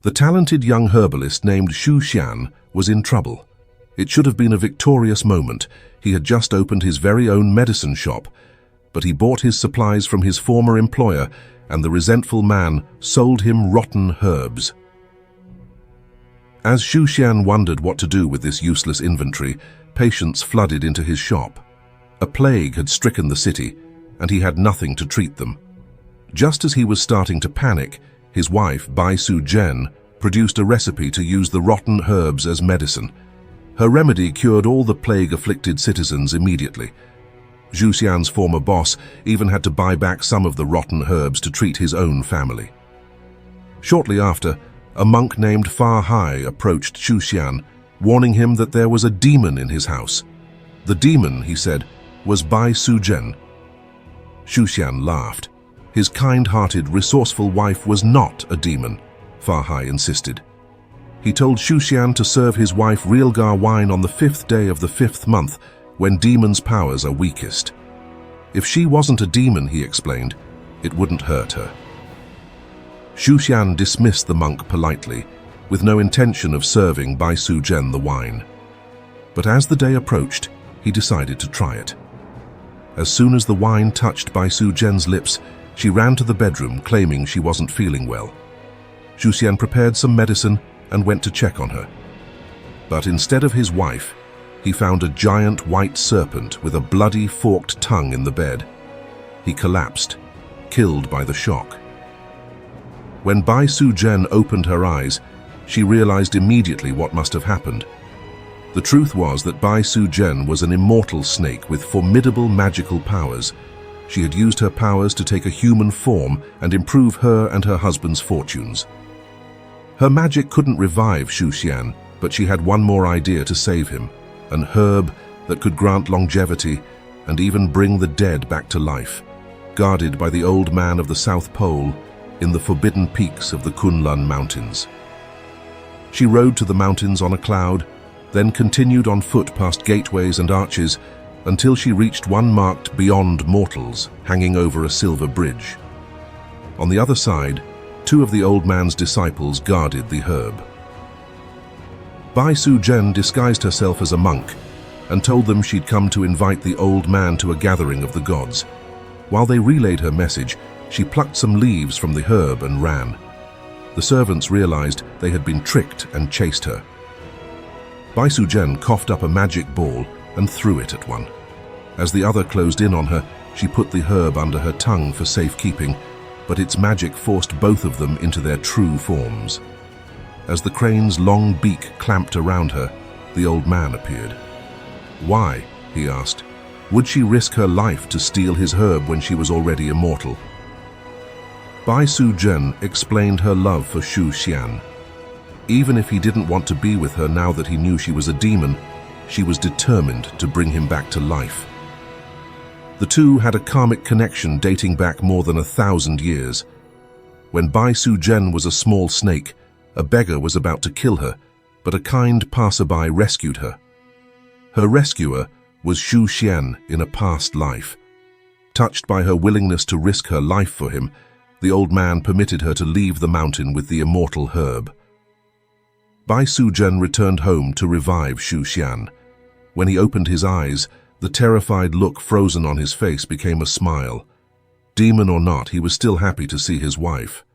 The talented young herbalist named Xian was in trouble. It should have been a victorious moment. He had just opened his very own medicine shop, but he bought his supplies from his former employer, and the resentful man sold him rotten herbs. As Xian wondered what to do with this useless inventory, patients flooded into his shop. A plague had stricken the city, and he had nothing to treat them. Just as he was starting to panic, his wife, Bai Suzhen, produced a recipe to use the rotten herbs as medicine. Her remedy cured all the plague-afflicted citizens immediately. Xian's former boss even had to buy back some of the rotten herbs to treat his own family. Shortly after, a monk named 𝐼𝐵𝐰 approached Xian, warning him that there was a demon in his house. The demon, he said, was Bai Suzhen. Xian laughed. His kind-hearted, resourceful wife was not a demon, 𝐼𝐵𝐰 insisted. He told Xian to serve his wife Realgar wine on the 5th day of the 5th month, when demons' powers are weakest. If she wasn't a demon, he explained, it wouldn't hurt her. Xian dismissed the monk politely, with no intention of serving Bai Suzhen the wine. But as the day approached, he decided to try it. As soon as the wine touched Bai Suzhen's lips, she ran to the bedroom, claiming she wasn't feeling well. Xian prepared some medicine and went to check on her. But instead of his wife, he found a giant white serpent with a bloody, forked tongue in the bed. He collapsed, killed by the shock. When Bai Suzhen opened her eyes, she realized immediately what must have happened. The truth was that Bai Suzhen was an immortal snake with formidable magical powers. She had used her powers to take a human form and improve her and her husband's fortunes. Her magic couldn't revive Xian, but she had one more idea to save him, an herb that could grant longevity and even bring the dead back to life, guarded by the old man of the South Pole in the forbidden peaks of the Kunlun Mountains. She rode to the mountains on a cloud, then continued on foot past gateways and arches until she reached one marked Beyond Mortals, hanging over a silver bridge. On the other side, 2 of the old man's disciples guarded the herb. Bai Suzhen disguised herself as a monk and told them she'd come to invite the old man to a gathering of the gods. While they relayed her message, she plucked some leaves from the herb and ran. The servants realized they had been tricked and chased her. Bai Suzhen coughed up a magic ball and threw it at one. As the other closed in on her, she put the herb under her tongue for safekeeping, but its magic forced both of them into their true forms. As the crane's long beak clamped around her, the old man appeared. Why, he asked, would she risk her life to steal his herb when she was already immortal? Bai Suzhen explained her love for Xian. Even if he didn't want to be with her now that he knew she was a demon, she was determined to bring him back to life. The two had a karmic connection dating back more than 1,000 years. When Bai Suzhen was a small snake, a beggar was about to kill her, but a kind passerby rescued her. Her rescuer was Xian in a past life. Touched by her willingness to risk her life for him, the old man permitted her to leave the mountain with the immortal herb. Bai Suzhen returned home to revive Xian. When he opened his eyes, the terrified look frozen on his face became a smile. Demon or not, he was still happy to see his wife.